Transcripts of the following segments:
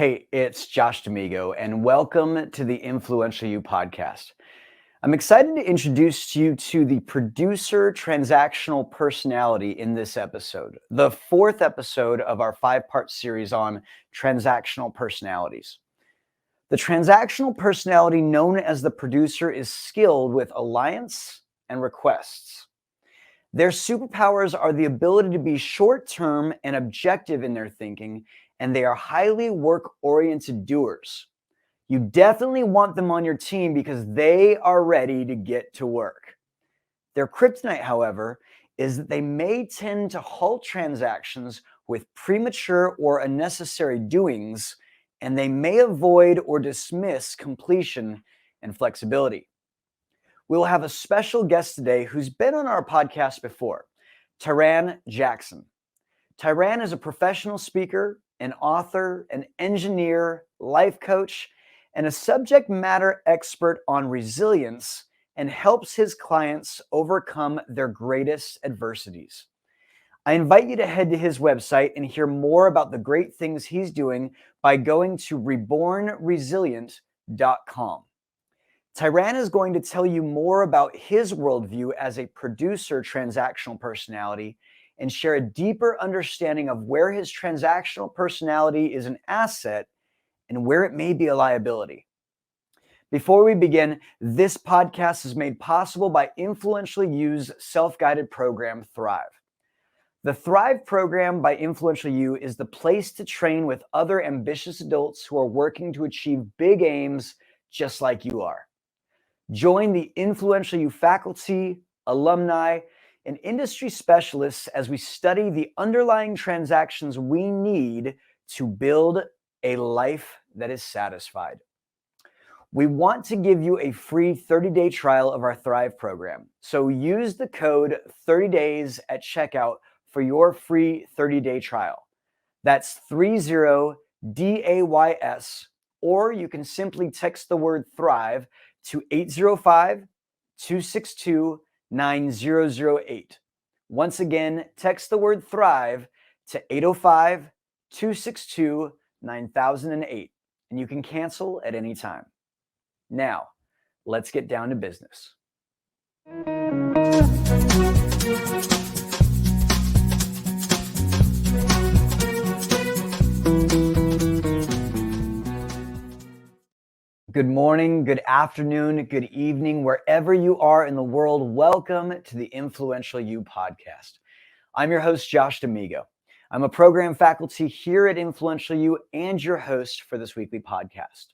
Hey, it's Josh D'Amigo, and welcome to the Influential You podcast. I'm excited to introduce you to the producer transactional personality in this episode, the fourth episode of our five-part series on transactional personalities. The transactional personality known as the producer is skilled with alliance and requests. Their superpowers are the ability to be short-term and objective in their thinking, and they are highly work-oriented doers. You definitely want them on your team because they are ready to get to work. Their kryptonite, however, is that they may tend to halt transactions with premature or unnecessary doings, and they may avoid or dismiss completion and flexibility. We will have a special guest today who's been on our podcast before, Tiran Jackson. Tiran is a professional speaker, an author, an engineer, life coach, and a subject matter expert on resilience, and helps his clients overcome their greatest adversities. I invite you to head to his website and hear more about the great things he's doing by going to rebornresilient.com. Tiran is going to tell you more about his worldview as a producer transactional personality and share a deeper understanding of where his transactional personality is an asset and where it may be a liability. Before we begin, this podcast is made possible by Influential You's self-guided program, Thrive. The Thrive program by Influential You is the place to train with other ambitious adults who are working to achieve big aims just like you are. Join the Influential You faculty, alumni, and industry specialists as we study the underlying transactions we need to build a life that is satisfied. We want to give you a free 30-day trial of our Thrive program. So use the code 30days at checkout for your free 30-day trial. That's 30DAYS, or you can simply text the word Thrive to 805-262-9008. Once again, text the word Thrive to 805-262-9008, and you can cancel at any time. Now, let's get down to business. Good morning, good afternoon, good evening, wherever you are in the world. Welcome to the Influential You podcast. I'm your host, Josh D'Amigo. I'm a program faculty here at Influential You and your host for this weekly podcast.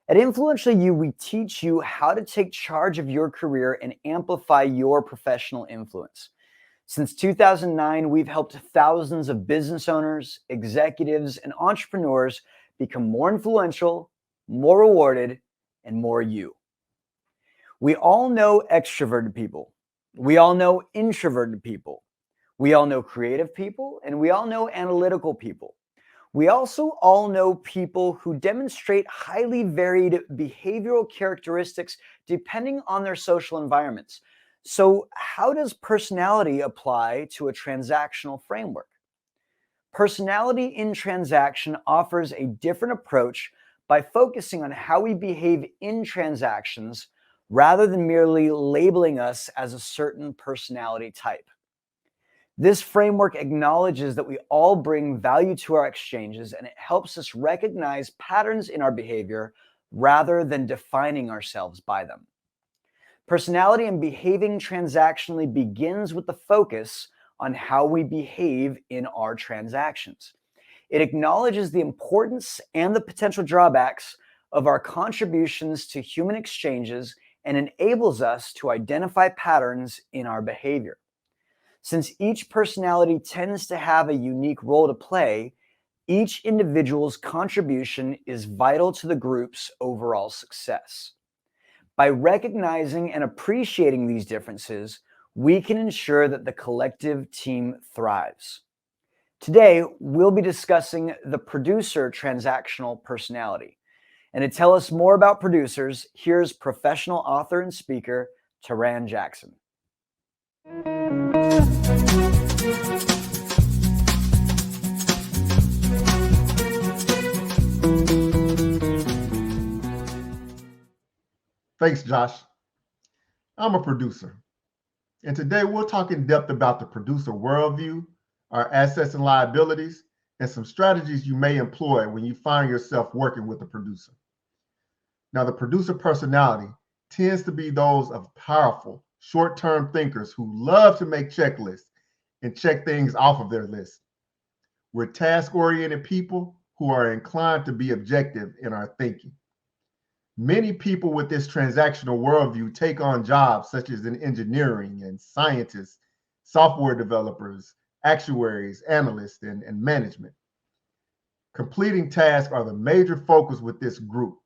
At Influential You, we teach you how to take charge of your career and amplify your professional influence. Since 2009, we've helped thousands of business owners, executives, and entrepreneurs become more influential, more rewarded, and more you. We all know extroverted people. We all know introverted people. We all know creative people, and we all know analytical people. We also all know people who demonstrate highly varied behavioral characteristics depending on their social environments. So, how does personality apply to a transactional framework? Personality in transaction offers a different approach by focusing on how we behave in transactions rather than merely labeling us as a certain personality type. This framework acknowledges that we all bring value to our exchanges, and it helps us recognize patterns in our behavior rather than defining ourselves by them. Personality and behaving transactionally begins with the focus on how we behave in our transactions. It acknowledges the importance and the potential drawbacks of our contributions to human exchanges and enables us to identify patterns in our behavior. Since each personality tends to have a unique role to play, each individual's contribution is vital to the group's overall success. By recognizing and appreciating these differences, we can ensure that the collective team thrives. Today, we'll be discussing the producer transactional personality. And to tell us more about producers, here's professional author and speaker, Tiran Jackson. Thanks, Josh. I'm a producer, and today we'll talk in depth about the producer worldview, our assets and liabilities, and some strategies you may employ when you find yourself working with a producer. Now, the producer personality tends to be those of powerful, short term thinkers who love to make checklists and check things off of their list. We're task oriented people who are inclined to be objective in our thinking. Many people with this transactional worldview take on jobs such as in engineering and scientists, software developers, actuaries, analysts, and management. Completing tasks are the major focus with this group.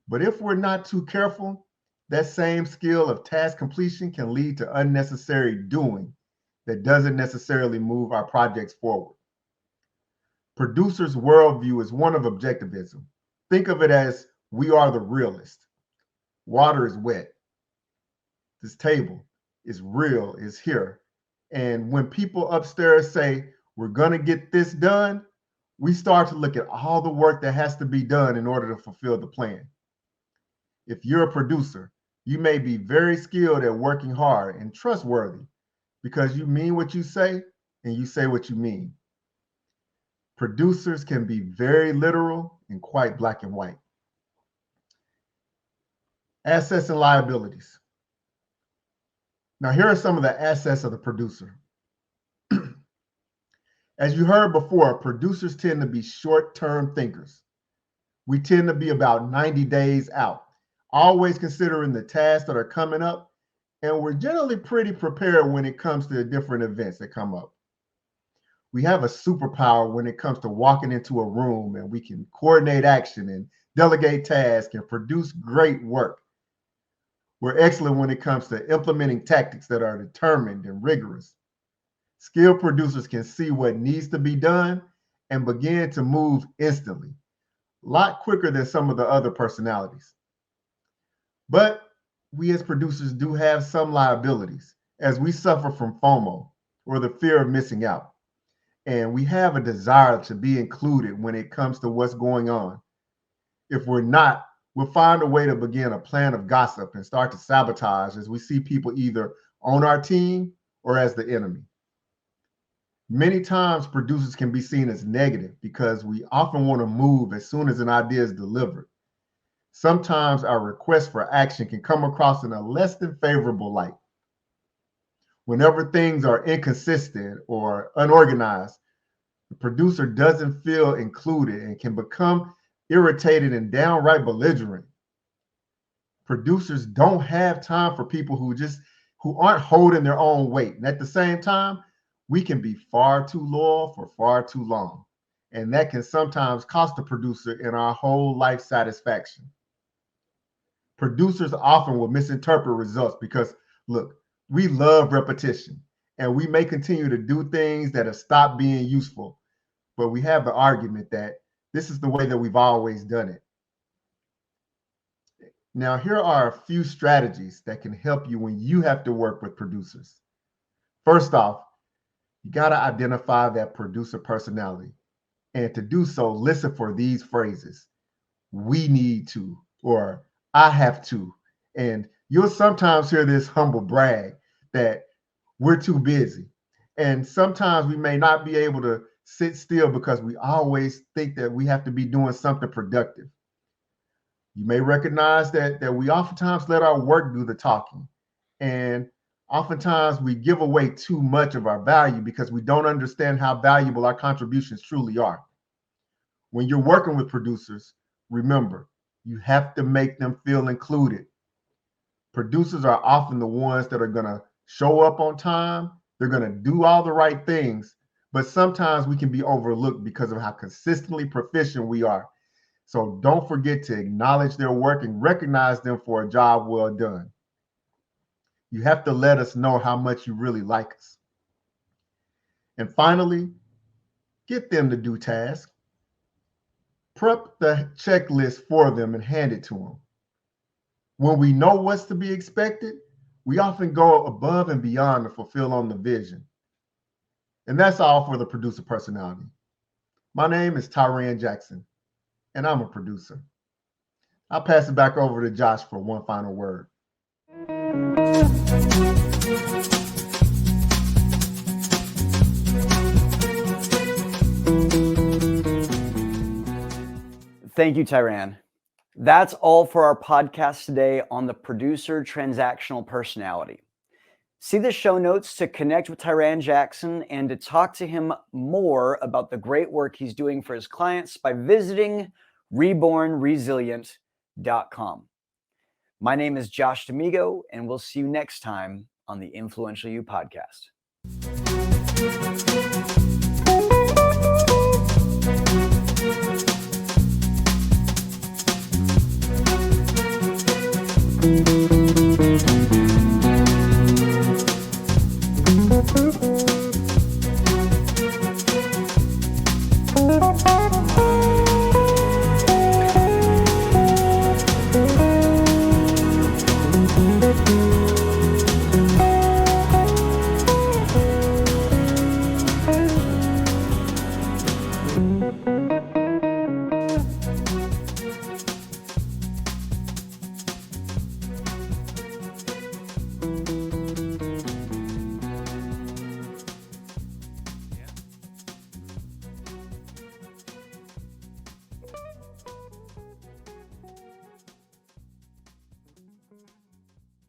But if we're not too careful, that same skill of task completion can lead to unnecessary doing that doesn't necessarily move our projects forward. Producer's worldview is one of objectivism. Think of it as we are the realist. Water is wet. This table is real, is here. And when people upstairs say, we're going to get this done, we start to look at all the work that has to be done in order to fulfill the plan. If you're a producer, you may be very skilled at working hard and trustworthy because you mean what you say and you say what you mean. Producers can be very literal and quite black and white. Assets and liabilities. Now, here are some of the assets of the producer. As you heard before, producers tend to be short-term thinkers. We tend to be about 90 days out, always considering the tasks that are coming up, and we're generally pretty prepared when it comes to the different events that come up. We have a superpower when it comes to walking into a room, and we can coordinate action and delegate tasks and produce great work. We're excellent when it comes to implementing tactics that are determined and rigorous. Skilled producers can see what needs to be done and begin to move instantly, a lot quicker than some of the other personalities. But we as producers do have some liabilities as we suffer from FOMO, or the fear of missing out. And we have a desire to be included when it comes to what's going on. If we're not, we'll find a way to begin a plan of gossip and start to sabotage as we see people either on our team or as the enemy. Many times producers can be seen as negative because we often want to move as soon as an idea is delivered. Sometimes our request for action can come across in a less than favorable light. Whenever things are inconsistent or unorganized, the producer doesn't feel included and can become irritated and downright belligerent. Producers don't have time for people who aren't holding their own weight. And at the same time, we can be far too loyal for far too long. And that can sometimes cost the producer in our whole life satisfaction. Producers often will misinterpret results because, look, we love repetition and we may continue to do things that have stopped being useful, but we have the argument that this is the way that we've always done it. Now, here are a few strategies that can help you when you have to work with producers. First off, you got to identify that producer personality. And to do so, listen for these phrases. We need to, or I have to. And you'll sometimes hear this humble brag that we're too busy. And sometimes we may not be able to sit still because we always think that we have to be doing something productive. You may recognize that we oftentimes let our work do the talking. And oftentimes we give away too much of our value because we don't understand how valuable our contributions truly are. When you're working with producers, remember, you have to make them feel included. Producers are often the ones that are going to show up on time. They're going to do all the right things, but sometimes we can be overlooked because of how consistently proficient we are. So don't forget to acknowledge their work and recognize them for a job well done. You have to let us know how much you really like us. And finally, get them to do tasks. Prep the checklist for them and hand it to them. When we know what's to be expected, we often go above and beyond to fulfill on the vision. And that's all for the producer personality. My name is Tiran Jackson, and I'm a producer. I'll pass it back over to Josh for one final word. Thank you, Tiran. That's all for our podcast today on the producer transactional personality. See the show notes to connect with Tiran Jackson and to talk to him more about the great work he's doing for his clients by visiting rebornresilient.com. My name is Josh D'Amigo, and we'll see you next time on the Influential You podcast.